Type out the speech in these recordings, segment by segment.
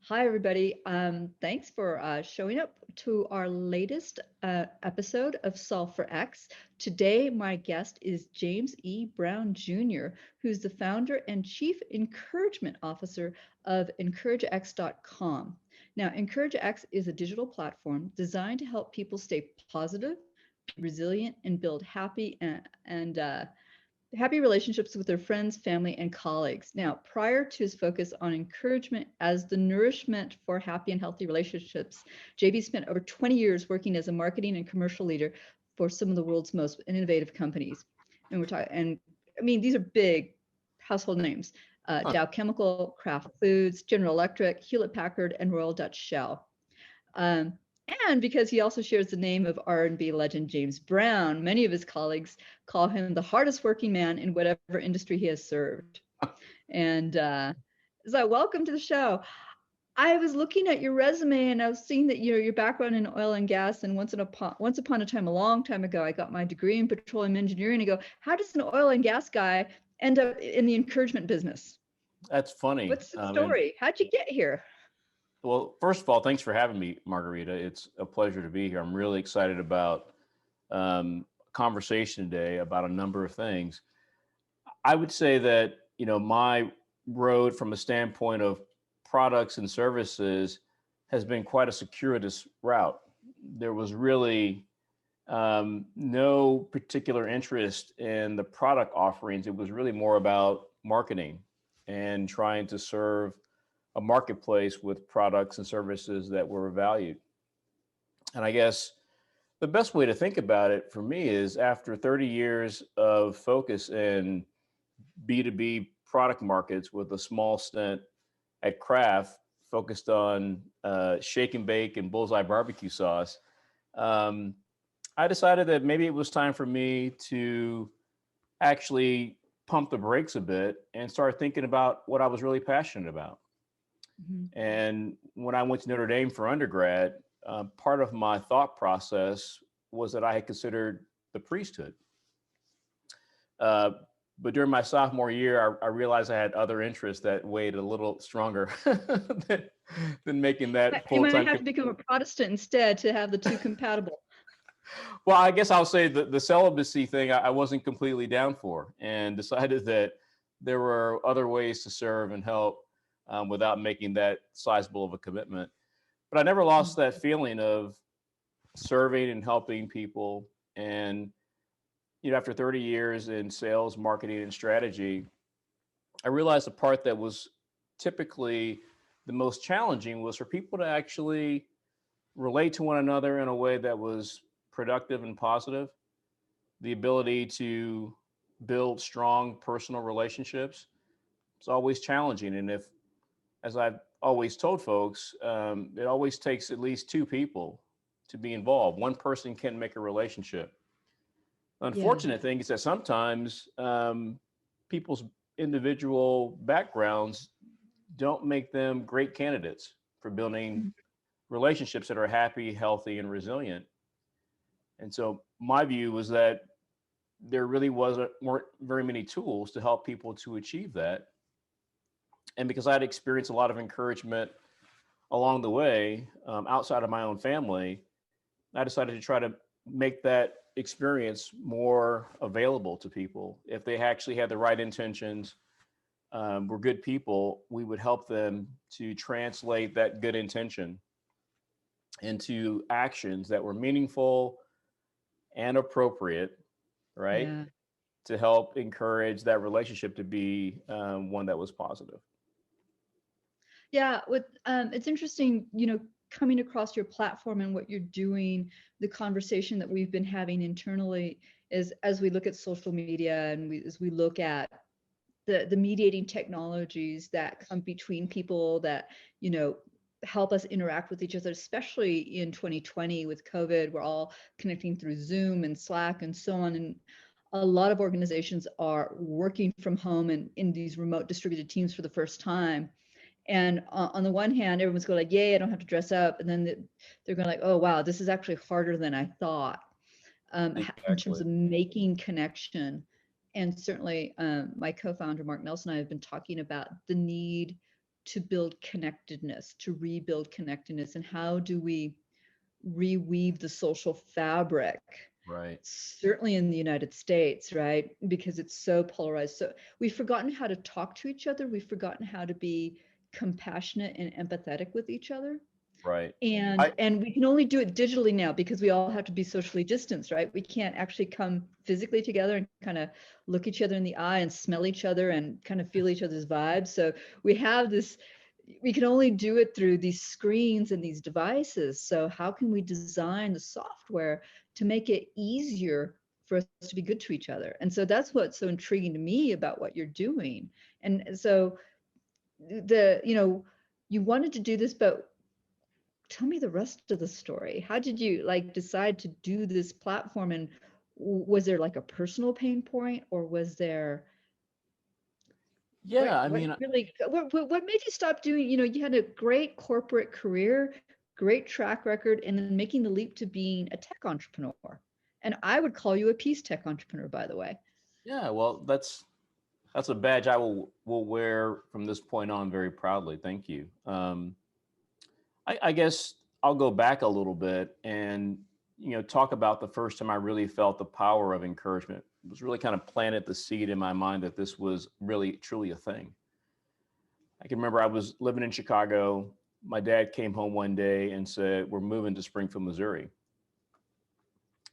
Hi, everybody. Thanks for showing up to our latest episode of Solve for X. Today, my guest is James E. Brown Jr., who's the founder and chief encouragement officer of EncourageX.com. Now, EncourageX is a digital platform designed to help people stay positive, be resilient, and build happy relationships with their friends, family, and colleagues. Now, prior to his focus on encouragement as the nourishment for happy and healthy relationships, JB spent over 20 years working as a marketing and commercial leader for some of the world's most innovative companies. And we're talking, and I mean, these are big household names: Huh. Dow Chemical, Kraft Foods, General Electric, Hewlett Packard, and Royal Dutch Shell. Um, and because he also shares the name of R&B legend James Brown, many of his colleagues call him the hardest working man in whatever industry he has served. And so, welcome to the show. I was looking at your resume and I was seeing that your background in oil and gas. And once upon a time, a long time ago, I got my degree in petroleum engineering. I go, how does an oil and gas guy end up in the encouragement business? That's funny. What's the And story? How'd you get here? well, first of all, thanks for having me, Margarita. It's a pleasure to be here. I'm really excited about conversation today about a number of things. I would say that my road from a standpoint of products and services has been quite a circuitous route. There was really no particular interest in the product offerings. It was really more about marketing and trying to serve a marketplace with products and services that were valued. And I guess the best way to think about it for me is after 30 years of focus in B2B product markets with a small stint at Kraft focused on shake and bake and bullseye barbecue sauce, um, I decided that maybe it was time for me to actually pump the brakes a bit and start thinking about what I was really passionate about. Mhm. And when I went to Notre Dame for undergrad, part of my thought process was that I had considered the priesthood. Uh, but during my sophomore year, I realized I had other interests that weighed a little stronger than, than making that You full might time. have to become a Protestant instead to have the two compatible. Well, I guess I'll say the celibacy thing I wasn't completely down for, and decided that there were other ways to serve and help without making that sizable of a commitment. But I never lost that feeling of serving and helping people. And after 30 years in sales, marketing, and strategy, I realized the part that was typically the most challenging was for people to actually relate to one another in a way that was productive and positive, the ability to build strong personal relationships. It's always challenging. And if, as I've always told folks, it always takes at least two people to be involved. One person can make a relationship. Yeah. Unfortunate thing is that sometimes people's individual backgrounds don't make them great candidates for building Mhm. relationships that are happy, healthy, and resilient. And so my view was that there really weren't very many tools to help people to achieve that. And because I had experienced a lot of encouragement along the way outside of my own family, I decided to try to make that experience more available to people. If they actually had the right intentions, were good people, we would help them to translate that good intention into actions that were meaningful and appropriate, right? Yeah. To help encourage that relationship to be one that was positive. Yeah. It's interesting, coming across your platform and what you're doing, the conversation that we've been having internally is as we look at social media and as we look at the mediating technologies that come between people that, you know, help us interact with each other, especially in 2020 with COVID, we're all connecting through Zoom and Slack and so on. And a lot of organizations are working from home and in these remote distributed teams for the first time. And on the one hand, everyone's going like, yay, I don't have to dress up. And then they're going like, oh, wow, this is actually harder than I thought, in terms Exactly. of making connection. And certainly my co-founder, Mark Nelson, and I have been talking about the need to build connectedness, to rebuild connectedness, and how do we reweave the social fabric, Right. certainly in the United States, right? Because it's so polarized. So we've forgotten how to talk to each other. We've forgotten how to be compassionate and empathetic with each other. Right. And I and we can only do it digitally now because we all have to be socially distanced, right? We can't actually come physically together and kind of look each other in the eye and smell each other and kind of feel each other's vibes. So we have this, we can only do it through these screens and these devices. So how can we design the software to make it easier for us to be good to each other? And so that's what's so intriguing to me about what you're doing. And so you wanted to do this, but tell me the rest of the story. How did you like decide to do this platform, and was there like a personal pain point, or was there yeah, I what mean, really what made you stop doing, you had a great corporate career, great track record, and then making the leap to being a tech entrepreneur. And I would call you a peace tech entrepreneur, by the way. yeah, well, that's a badge I will wear from this point on very proudly. Thank you. I guess I'll go back a little bit and talk about the first time I really felt the power of encouragement. It was really kind of planted the seed in my mind that this was really truly a thing. I can remember I was living in Chicago. My dad came home one day and said, "We're moving to Springfield, Missouri."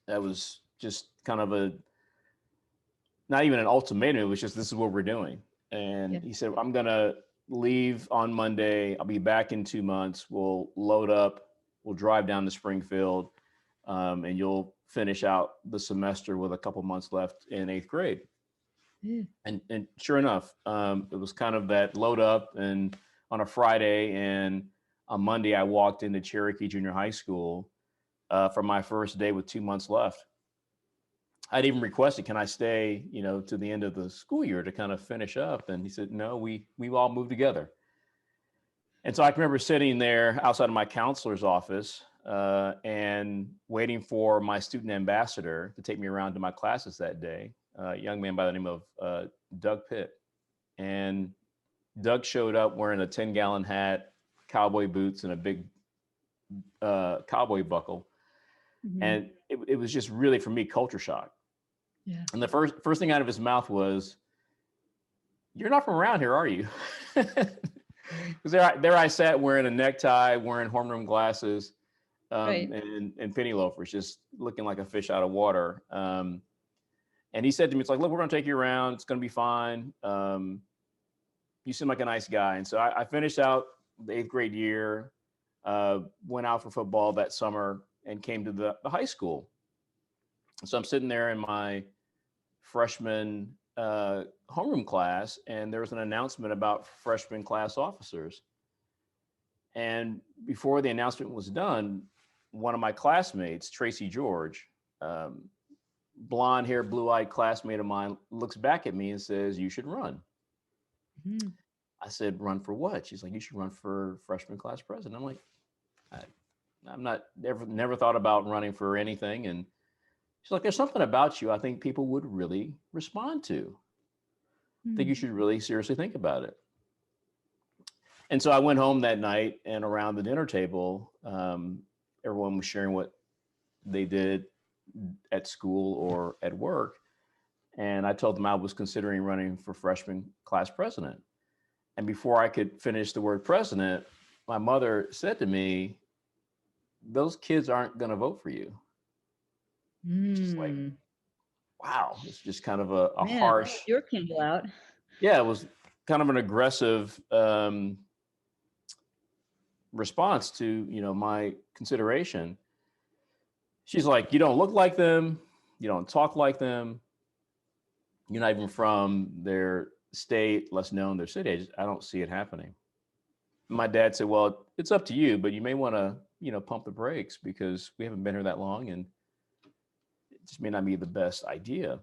That was just kind of a not even an ultimatum. It was just, this is what we're doing. And Yeah. he said, "I'm gonna leave on Monday. I'll be back in 2 months. We'll load up. We'll drive down to Springfield, and you'll finish out the semester with a couple months left in 8th grade." Yeah. And sure enough, it was kind of that load up and on a Friday, and on Monday I walked into Cherokee Junior High School for my first day with 2 months left. I'd even requested, "Can I stay, to the end of the school year to kind of finish up?" And he said, "No, we all moved together." And so I can remember sitting there outside of my counselor's office and waiting for my student ambassador to take me around to my classes that day, a young man by the name of Doug Pitt. And Doug showed up wearing a 10-gallon hat, cowboy boots, and a big cowboy buckle. Mhm. And it was just really, for me, culture shock. Yeah. And the first thing out of his mouth was, "You're not from around here, are you?" Because there I sat wearing a necktie, wearing horn-rimmed glasses, Right. and penny loafers, just looking like a fish out of water. And he said to me, "It's like, look, we're going to take you around. It's going to be fine. You seem like a nice guy." And so I finished out the 8th grade year, went out for football that summer, and came to the high school. So I'm sitting there in my freshman homeroom class, and there was an announcement about freshman class officers. And before the announcement was done, one of my classmates, Tracy George, blonde hair, blue eyed classmate of mine, looks back at me and says, "You should run." Mhm. I said, "Run for what?" She's like, "You should run for freshman class president." I'm like, I, I'm not, never thought about running for anything. And she's like, "There's something about you I think people would really respond to. I think Mm. you should really seriously think about it." And so I went home that night, and around the dinner table, everyone was sharing what they did at school or at work. And I told them I was considering running for freshman class president. And before I could finish the word president, my mother said to me, "Those kids aren't going to vote for you." Just like, Mm. wow, it's just kind of a Man, harsh, hold your candle out. yeah, it was kind of an aggressive response to, my consideration. She's like, "You don't look like them. You don't talk like them. You're not even from their state, less known their city. I don't see it happening." My dad said, "Well, it's up to you, but you may want to, pump the brakes because we haven't been here that long and it just may not be the best idea."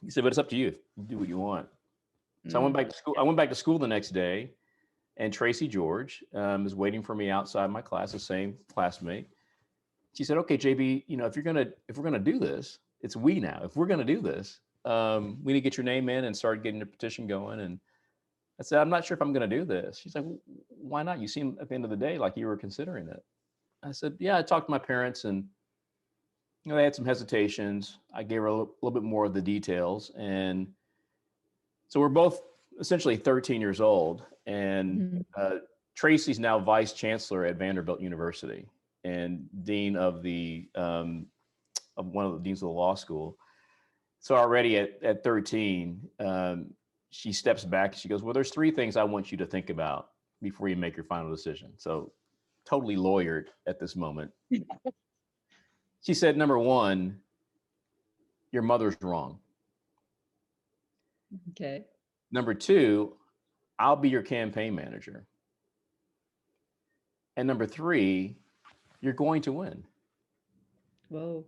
He said, "But it's up to you. You do what you want." So I went Mm. back to school. I went back to school the next day, and Tracy George is waiting for me outside my class, the same classmate. She said, "Okay, JB, if we're gonna do this, it's we now. If we're gonna do this, we need to get your name in and start getting the petition going." And I said, I'm not sure if I'm going to do this. She's like, why not? You seem at the end of the day like you were considering it. I said, yeah, I talked to my parents and they had some hesitations. I gave her a little bit more of the details. And so we're both essentially 13 years old. And Mhm. Tracy's now vice chancellor at Vanderbilt University and dean of of one of the deans of the law school. So already at 13, she steps back and she goes, well, there's three things I want you to think about before you make your final decision. So totally lawyered at this moment. She said, number one, your mother's wrong. Okay. Number two, I'll be your campaign manager. And number three, you're going to win. Whoa.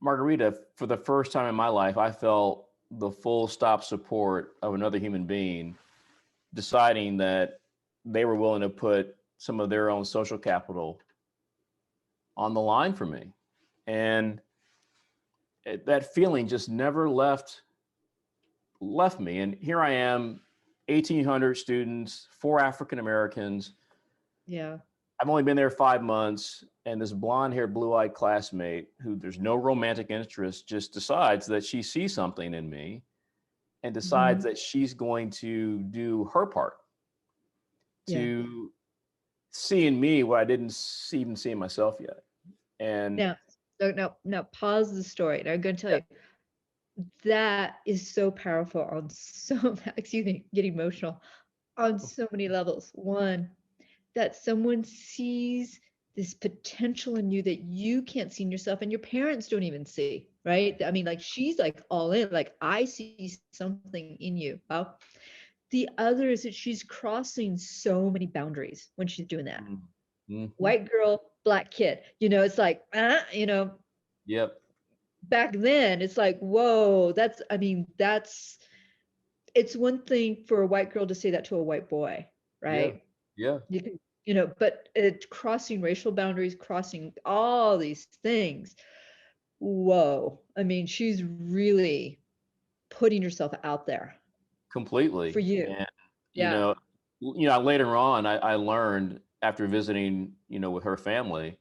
Margarita, for the first time in my life, I felt the full stop support of another human being deciding that they were willing to put some of their own social capital on the line for me. And that feeling just never left me. And here I am, 1,800 students, 4 African Americans. Yeah. I've only been there 5 months, and this blonde-haired, blue-eyed classmate who there's no romantic interest just decides that she sees something in me and decides Mhm. that she's going to do her part Yeah. to see in me what I didn't even see in myself yet. And Now, so now pause the story. And I'm going to tell yeah, you that is so powerful on so, excuse me, getting emotional on so many levels. One, that someone sees this potential in you that you can't see in yourself and your parents don't even see, right? I mean, like she's like all in, like I see something in you. Wow. The other is that she's crossing so many boundaries when she's doing that. mm-hmm. White girl, black kid, it's like, Yep, back then it's like, whoa, I mean, it's one thing for a white girl to say that to a white boy, yeah, right? yeah, You can, but crossing racial boundaries, crossing all these things. Whoa. I mean, she's really putting herself out there for completely. you. And you Yeah. know, later on, I learned after visiting, with her family,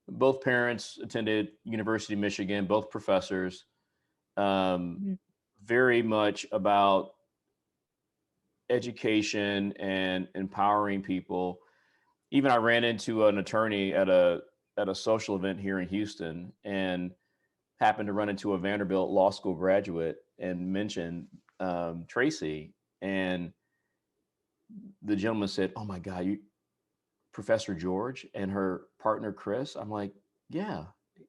both parents attended University of Michigan, both professors, um, Mhm. very much about education and empowering people. Even I ran into an attorney at a social event here in Houston and happened to run into a Vanderbilt Law School graduate and mentioned Tracy. And the gentleman said, "Oh my God, you Professor George and her partner Chris?" I'm like, "Yeah,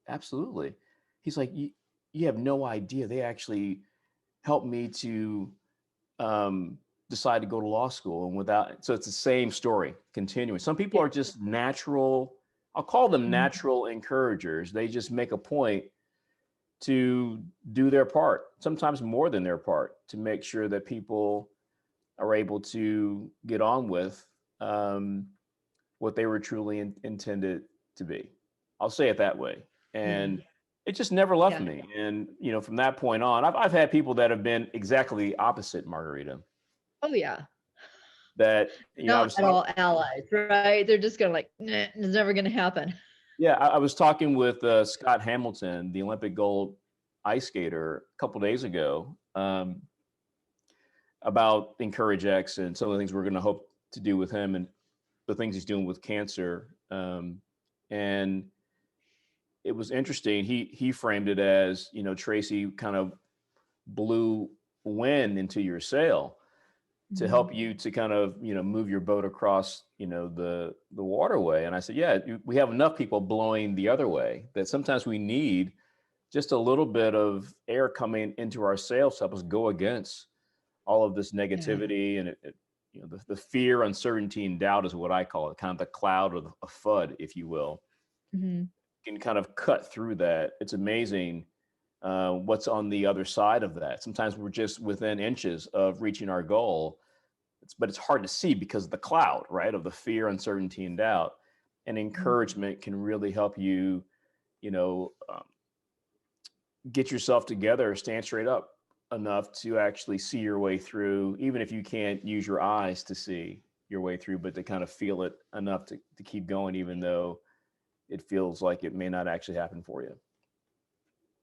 absolutely." He's like, "You have no idea. They actually helped me to um, decide to go to law school, and without, so it's the same story continuing. Some people Yeah. are just natural. I'll call them Mhm. natural encouragers. They just make a point to do their part, sometimes more than their part, to make sure that people are able to get on with um, what they were truly intended to be. I'll say it that way. Yeah. And it just never left Yeah. me. And, from that point on, I've had people that have been exactly the opposite, Margarita, Oh yeah. that, I Not was at talking, all allies, right? They're just gonna like, nah, it's never gonna happen. yeah, I was talking with Scott Hamilton, the Olympic gold ice skater, a couple days ago, about EncourageX and some of the things we're going to hope to do with him and the things he's doing with cancer. And it was interesting. He framed it as, Tracy kind of blew wind into your sail to Mhm. help you to kind of, move your boat across, the waterway. And I said, yeah, we have enough people blowing the other way that sometimes we need just a little bit of air coming into our sails to help us go against all of this Yeah. negativity. And the fear, uncertainty, and doubt is what I call it, kind of the cloud or a FUD, if you will, Mhm. can kind of cut through that. It's amazing what's on the other side of that. Sometimes we're just within inches of reaching our goal, but it's hard to see because of the cloud, right? Of the fear, uncertainty, and doubt. And Mhm. encouragement can really help you, you know, um, get yourself together, stand straight up, enough to actually see your way through, even if you can't use your eyes to see your way through, but to kind of feel it enough to keep going, even though it feels like it may not actually happen for you.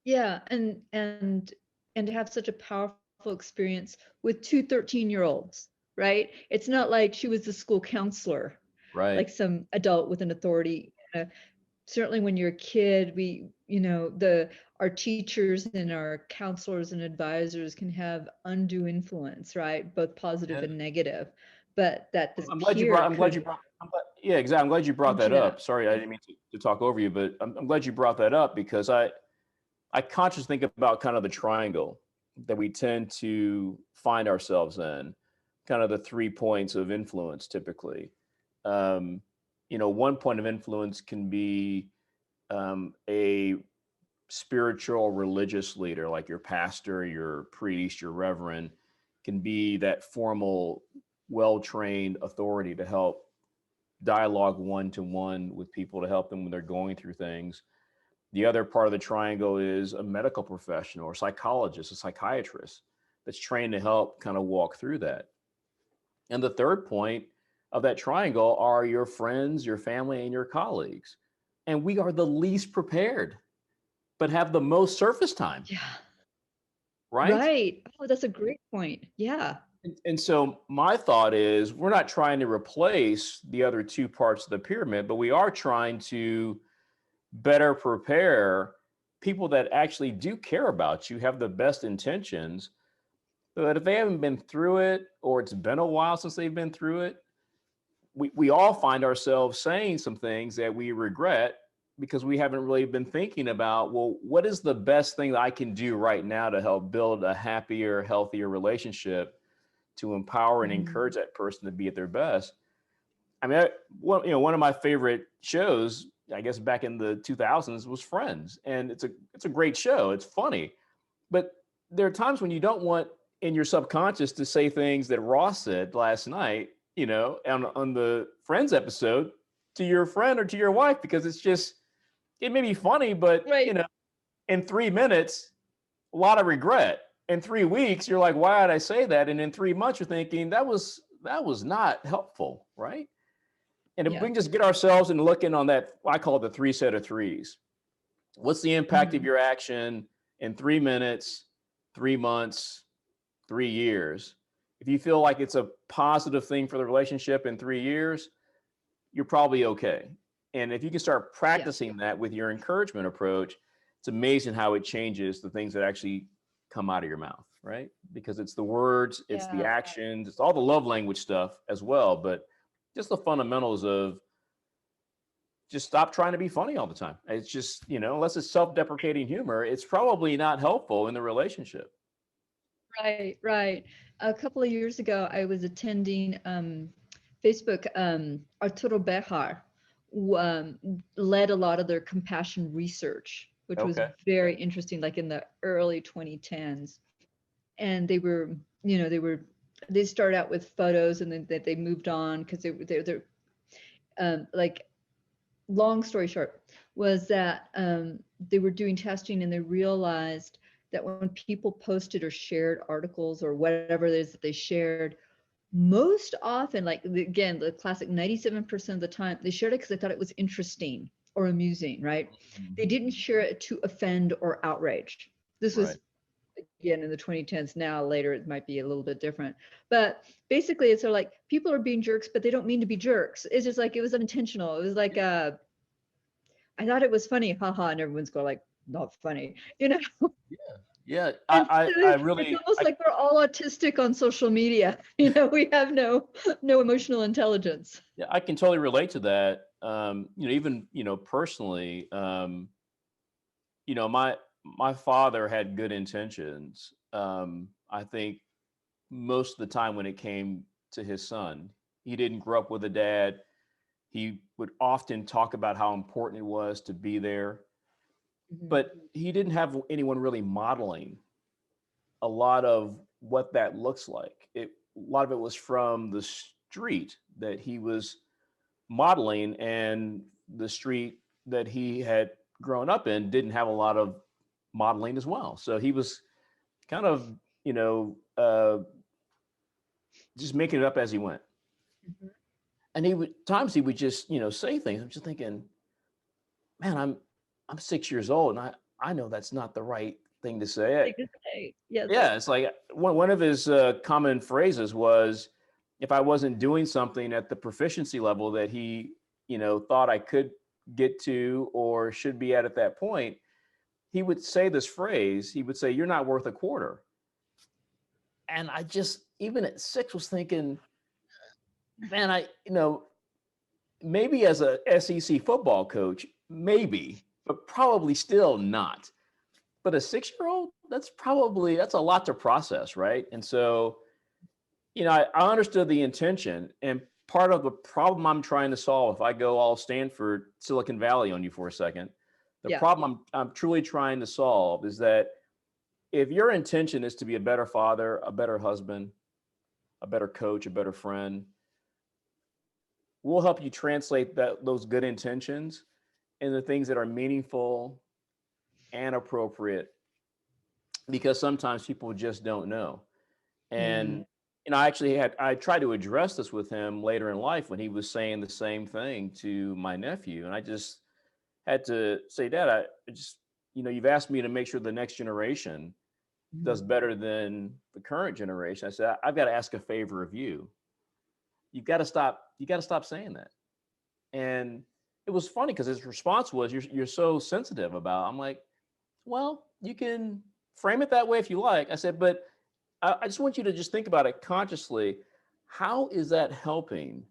Yeah, and to have such a powerful experience with two 13-year-olds, right? It's not like she was the school counselor, Right. like some adult with an authority. Certainly when you're a kid, we, the our teachers and our counselors and advisors can have undue influence, right? Both positive Yeah. and negative. But that this I'm glad you peer brought. I'm glad you could brought. Yeah, exactly. I'm glad you brought that yeah. up. Sorry, I didn't mean to talk over you, but I'm glad you brought that up because I consciously think about kind of the triangle that we tend to find ourselves in, kind of the 3 points of influence typically. Um, one point of influence can be a spiritual religious leader, like your pastor, your priest, your reverend, can be that formal, well trained authority to help dialogue one to one with people to help them when they're going through things. The other part of the triangle is a medical professional or psychologist, a psychiatrist that's trained to help kind of walk through that. And the third point of that triangle are your friends, your family, and your colleagues. And we are the least prepared, but have the most surface time, Yeah. right? Right. Oh, that's a great point. Yeah. And so my thought is we're not trying to replace the other two parts of the pyramid, but we are trying to better prepare people that actually do care about you, have the best intentions. But if they haven't been through it or it's been a while since they've been through it, we all find ourselves saying some things that we regret because we haven't really been thinking about, well, what is the best thing that I can do right now to help build a happier, healthier relationship to empower and Mhm. encourage that person to be at their best. I mean, one of my favorite shows, I guess back in the 2000s, was Friends, and it's a great show. It's funny, but there are times when you don't want in your subconscious to say things that Ross said last night, on the Friends episode to your friend or to your wife because it may be funny, but Right. in 3 minutes, a lot of regret. In 3 weeks, you're like, why did I say that? And in 3 months, you're thinking that was not helpful, right? And if we Yeah. can just get ourselves and looking on that, I call it the three set of threes. What's the impact of Mhm. your action in 3 minutes, 3 months, 3 years? If you feel like it's a positive thing for the relationship in 3 years, you're probably okay. And if you can start Yeah. practicing that with your encouragement approach, it's amazing how it changes the things that actually come out of your mouth, right? Because it's the words, it's the Yeah. actions, it's all the love language stuff as well, but just the fundamentals of just stop trying to be funny all the time. It's just, unless it's self-deprecating humor, it's probably not helpful in the relationship. Right, right. A couple of years ago, I was attending Facebook. Arturo Bejar um, led a lot of their compassion research, which was Okay. very interesting, like in the early 2010s. And they started out with photos, and then they moved on because they're like, long story short was that they were doing testing and they realized that when people posted or shared articles or whatever it is that they shared, most often, like again, the classic 97% of the time, they shared it because they thought it was interesting or amusing, right? Mhm. They didn't share it to offend or outrage. This Right. was again in the 2010s. Now later it might be a little bit different, but basically it's sort of like people are being jerks but they don't mean to be jerks. It's just like it was unintentional. It was like I thought it was funny, haha, and everyone's going like, not funny, Yeah. Yeah. And so I it's really, almost like we're all autistic on social media. We have no emotional intelligence. yeah, I can totally relate to that. Even, personally, my father had good intentions. I think most of the time when it came to his son, he didn't grow up with a dad. He would often talk about how important it was to be there, Mhm. but he didn't have anyone really modeling a lot of what that looks like. A lot of it was from the street that he was modeling, and the street that he had grown up in didn't have a lot of modeling as well. So he was kind of, you know, just making it up as he went. Mhm. And he would times he would just, say things. I'm just thinking, man, I'm 6 years old, and I know that's not the right thing to say. Like to say, yeah, it's like, Yeah, it's like one of his common phrases was, if I wasn't doing something at the proficiency level that he, thought I could get to or should be at that point, he would say this phrase. He would say, "You're not worth a quarter." And I just, even at 6, was thinking, man, maybe as a SEC football coach, maybe, but probably still not. But a 6-year-old, that's a lot to process, right? And so, I understood the intention, and part of the problem I'm trying to solve, if I go all Stanford, Silicon Valley on you for a second, the yeah, problem I'm truly trying to solve is that if your intention is to be a better father, a better husband, a better coach, a better friend, we'll help you translate those good intentions into things that are meaningful and appropriate, because sometimes people just don't know. mm, And I tried to address this with him later in life when he was saying the same thing to my nephew, and I just had to say, Dad, I just, you've asked me to make sure the next generation does mhm. better than the current generation. I said, I've got to ask a favor of you. You got to stop saying that. And it was funny because his response was, you're so sensitive about. I'm like, well, you can frame it that way if you like. I said, but I just want you to just think about it consciously. How is that helping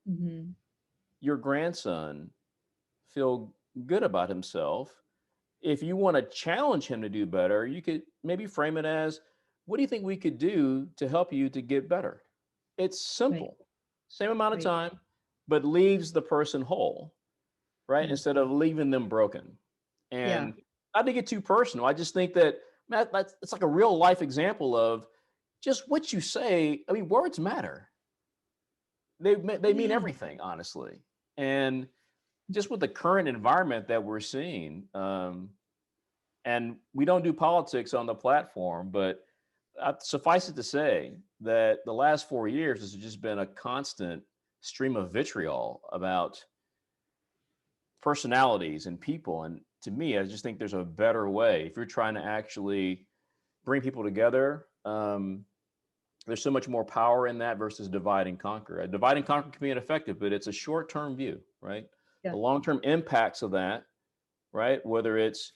Mhm. your grandson feel good about himself? If you want to challenge him to do better, you could maybe frame it as, what do you think we could do to help you to get better? It's Right, simple, same amount of right. time, but leaves the person whole, right? Mm. Instead of leaving them broken. Yeah, And not to get too personal, I just think that, Matt, it's like a real life example of just what you say. I mean, words matter. They mean yeah, everything, honestly. And just with the current environment that we're seeing, and we don't do politics on the platform, but suffice it to say that the last 4 years has just been a constant stream of vitriol about personalities and people. And to me, I just think there's a better way. If you're trying to actually bring people together, there's so much more power in that versus divide and conquer. A divide and conquer can be ineffective, but it's a short term view, right? yeah, The long term impacts of that, right? Whether it's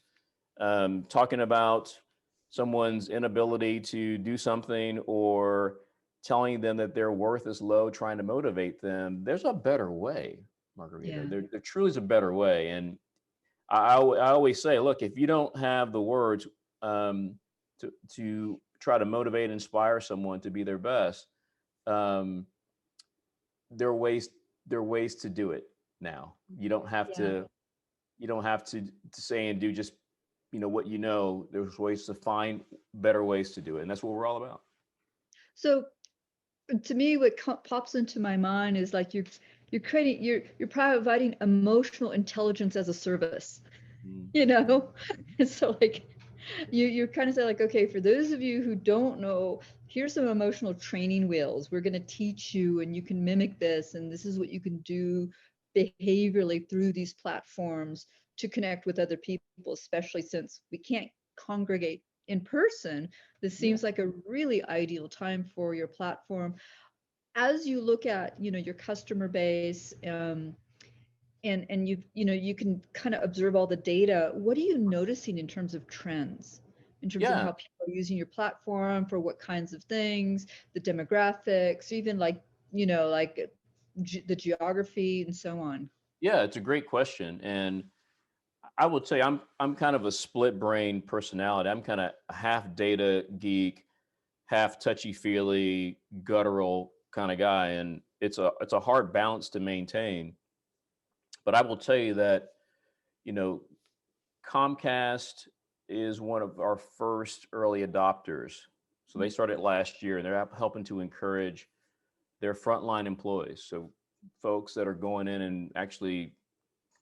talking about someone's inability to do something or telling them that their worth is low, trying to motivate them, there's a better way, Margarita. yeah, There truly is a better way. And I always say, look, if you don't have the words to try to motivate and inspire someone to be their best, um, there are ways there are ways to do it now. yeah. You don't have to say and do just what there's ways to find better ways to do it, and that's what we're all about. So to me, what pops into my mind is like you're providing emotional intelligence as a service, Mm. you know? And so like you kind of say like, okay, for those of you who don't know, here's some emotional training wheels. We're going to teach you, and you can mimic this, and this is what you can do behaviorally through these platforms to connect with other people, especially since we can't congregate in person. This Yeah, seems like a really ideal time for your platform. As you look at, your customer base, and you can kind of observe all the data. What are you noticing in terms of trends, in terms of yeah, how people are using your platform for what kinds of things, the demographics, even like, like the geography and so on? yeah. It's a great question, and I will tell you, I'm kind of a split brain personality. I'm kind of a half data geek, half touchy feely, guttural kind of guy, and it's a hard balance to maintain. But I will tell you that you know Comcast is one of our first early adopters. So they started last year, and they're helping to encourage their frontline employees. So folks that are going in and actually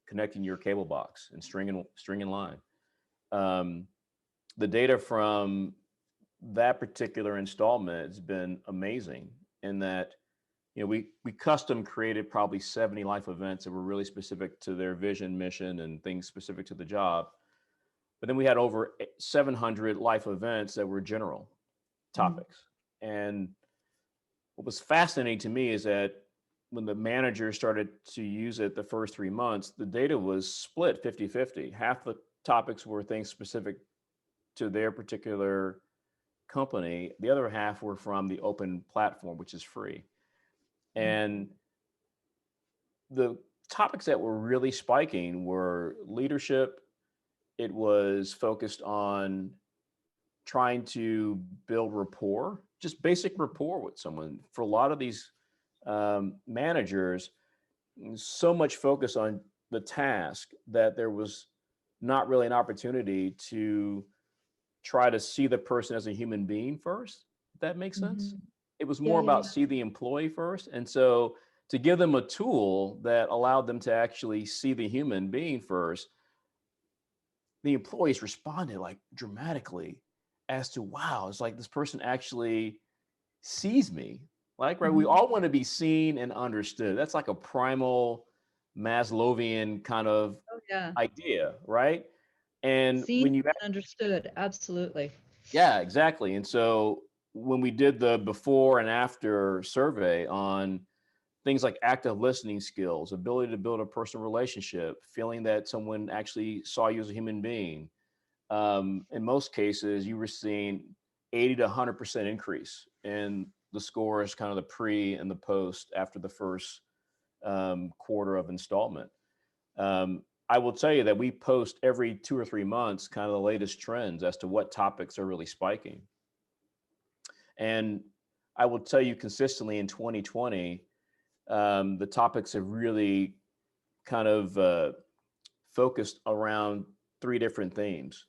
connecting your cable box and stringing line. Um, the data from that particular installment has been amazing in that, we custom created probably 70 life events that were really specific to their vision, mission, and things specific to the job. But then we had over 700 life events that were general Mhm. topics. And what was fascinating to me is that when the manager started to use it the first 3 months, the data was split 50-50. Half the topics were things specific to their particular company. The other half were from the open platform, which is free. Mhm. And the topics that were really spiking were leadership. It was focused on trying to build rapport, just basic rapport with someone. For a lot of these managers, so much focus on the task that there was not really an opportunity to try to see the person as a human being first, if that makes sense. Mhm. It was Yeah, more yeah, about yeah. see the employee first. And so to give them a tool that allowed them to actually see the human being first, the employees responded like dramatically as to, wow, it's like this person actually sees me. Like, right, we Mhm. all want to be seen and understood. That's like a primal Maslowian kind of Oh, yeah. idea, right? And Seen when you and understood. Absolutely. Yeah, exactly. And so when we did the before and after survey on things like active listening skills, ability to build a personal relationship, feeling that someone actually saw you as a human being, in most cases, you were seeing 80 to 100% increase in the scores, kind of the pre and the post after the first quarter of installment. I will tell you that we post every 2 or 3 months, kind of the latest trends as to what topics are really spiking. And I will tell you consistently in 2020, the topics have really kind of focused around three different themes.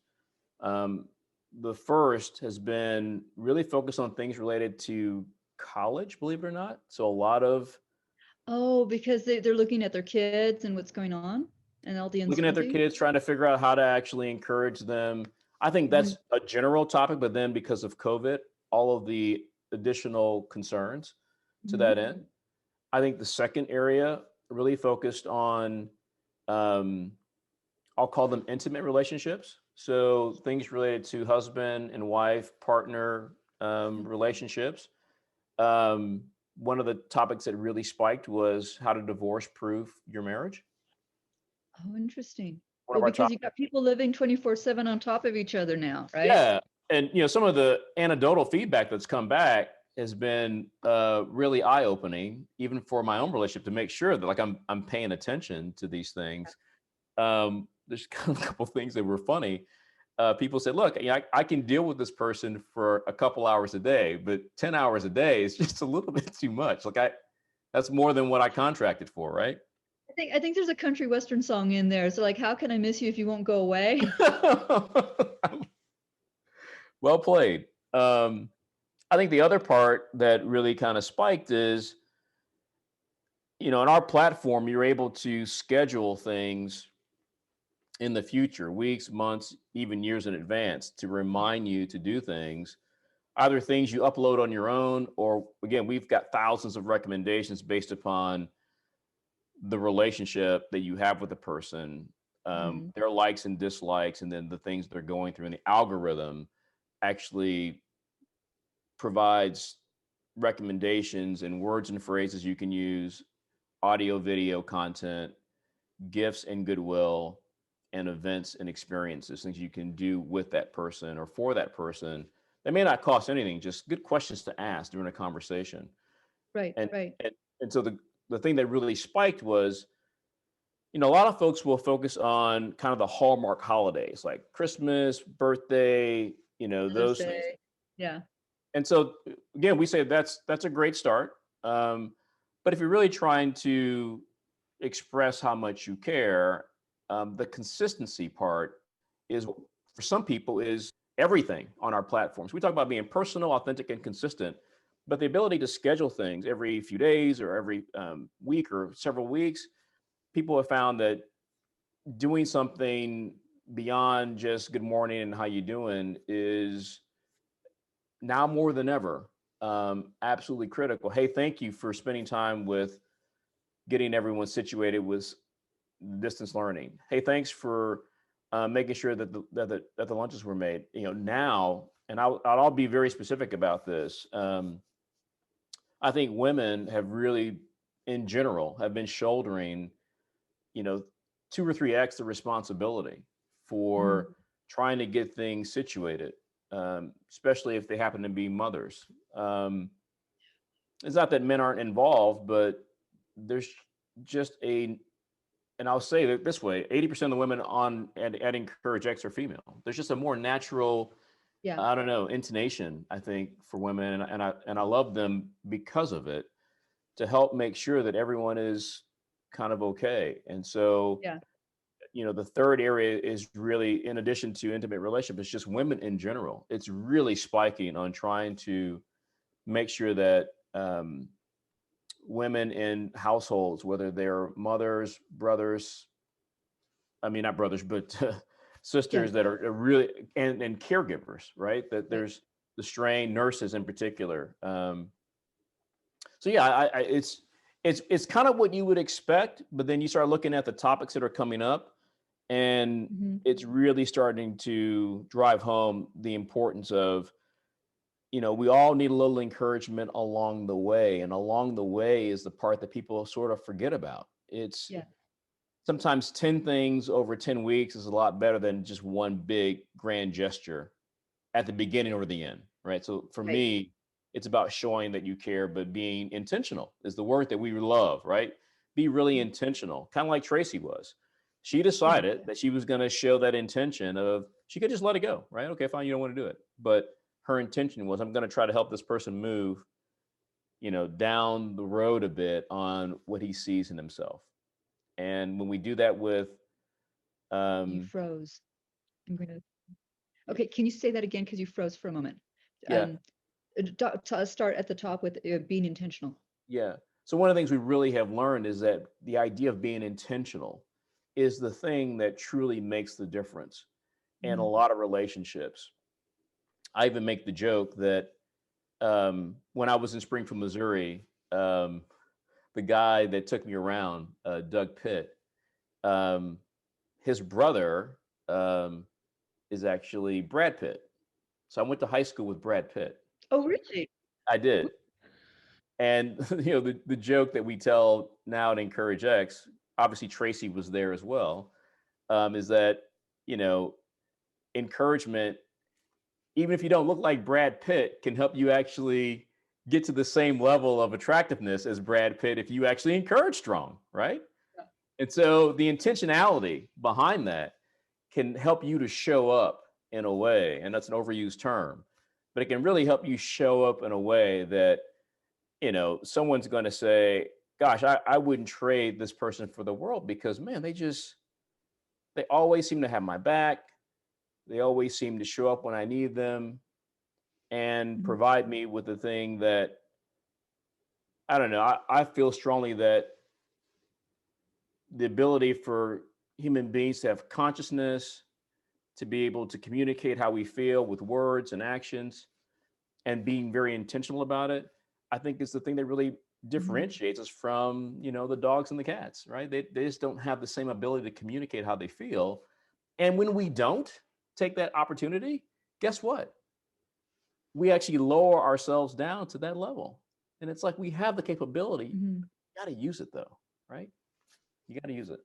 Um, the first has been really focused on things related to college, believe it or not. So a lot of Oh, because they're looking at their kids and what's going on and all the looking at their uncertainty? kids, trying to figure out how to actually encourage them. I think Mhm. that's a general topic, but then because of COVID, all of the additional concerns to Mhm. that end. I think the second area really focused on, um, I'll call them intimate relationships. So things related to husband and wife, partner relationships. Um, One of the topics that really spiked was how to divorce proof your marriage. Oh, interesting. One Well, of our because you topics. got people living 24/7 on top of each other now, right? Yeah, and some of the anecdotal feedback that's come back has been really eye opening, even for my own relationship, to make sure that like I'm paying attention to these things. There's kind of a couple things that were funny. People said, "Look, I can deal with this person for a couple hours a day, but 10 hours a day is just a little bit too much. That's more than what I contracted for, right?" I think there's a country western song in there. So like, how can I miss you if you won't go away? Well played. I think the other part that really kind of spiked is, on our platform, you're able to schedule things in the future, weeks, months, even years in advance to remind you to do things, either things you upload on your own, or again, we've got thousands of recommendations based upon the relationship that you have with the person, Mhm. their likes and dislikes, and then the things they're going through. And the algorithm actually provides recommendations and words and phrases you can use, audio, video content, gifts and goodwill, and events and experiences, things you can do with that person or for that person. They may not cost anything, just good questions to ask during a conversation. Right, And right. and so the thing that really spiked was, a lot of folks will focus on kind of the hallmark holidays like Christmas, birthday, Mother's those things. Day. Yeah. And so again, we say that's a great start. But if you're really trying to express how much you care, the consistency part is, for some people, is everything on our platforms. We talk about being personal, authentic, and consistent, but the ability to schedule things every few days or every week or several weeks, people have found that doing something beyond just good morning and how you doing is now more than ever, absolutely critical. Hey, thank you for spending time with getting everyone situated with distance learning. Hey, thanks for making sure that the lunches were made. Now, and I'll be very specific about this. I think women have really, in general, have been shouldering, you know, 2 or 3x the responsibility Mhm. for trying to get things situated, especially if they happen to be mothers. It's not that men aren't involved, but there's just and I'll say it this way: 80% of the women at EncourageX are female. There's just a more natural, Yeah. I don't know, intonation, I think, for women, and I love them because of it, to help make sure that everyone is kind of okay. And so, Yeah. the third area is really, in addition to intimate relationships, it's just women in general. It's really spiking on trying to make sure that women in households, whether they're mothers, brothers, I mean, not brothers, but Yeah. sisters that are really, and caregivers, right? That Right. there's the strain, nurses in particular. So yeah, it's kind of what you would expect, but then you start looking at the topics that are coming up, and Mhm. it's really starting to drive home the importance of, we all need a little encouragement along the way, and along the way is the part that people sort of forget about. It's Yeah. sometimes 10 things over 10 weeks is a lot better than just one big grand gesture at the beginning or the end, right? So for Right. me, it's about showing that you care, but being intentional is the word that we love, right? Be really Mhm. intentional, kind of like Tracy was. She Yeah. decided that she was going to show that intention of, she could just let it go, right? Okay, fine, you don't want to do it. But her intention was, I'm going to try to help this person move, down the road a bit on what he sees in himself. And when we do that with, You um, froze. I'm gonna. Okay, can you say that again? Because you froze for a moment. yeah, Um, Start at the top with being intentional. yeah. So one of the things we really have learned is that the idea of being intentional is the thing that truly makes the difference in a Mhm. lot of relationships. I even make the joke that when I was in Springfield, Missouri, the guy that took me around, Doug Pitt, um, his brother is actually Brad Pitt. So I went to high school with Brad Pitt. Oh, really? I did. And the joke that we tell now at EncourageX, obviously Tracy was there as well, is that you know encouragement, even if you don't look like Brad Pitt, can help you actually get to the same level of attractiveness as Brad Pitt if you actually encourage strong, right? Yeah. And so the intentionality behind that can help you to show up in a way, and that's an overused term, but it can really help you show up in a way that someone's going to say, gosh, I wouldn't trade this person for the world, because man, they always seem to have my back. They always seem to show up when I need them and Mhm. provide me with the thing that, I don't know. I feel strongly that the ability for human beings to have consciousness, to be able to communicate how we feel with words and actions, and being very intentional about it, I think is the thing that really Mhm. differentiates us from, the dogs and the cats, right? They just don't have the same ability to communicate how they feel. And when we don't take that opportunity, guess what? We actually lower ourselves down to that level. And it's like we have the capability. Mhm. You got to use it though, right? You got to use it.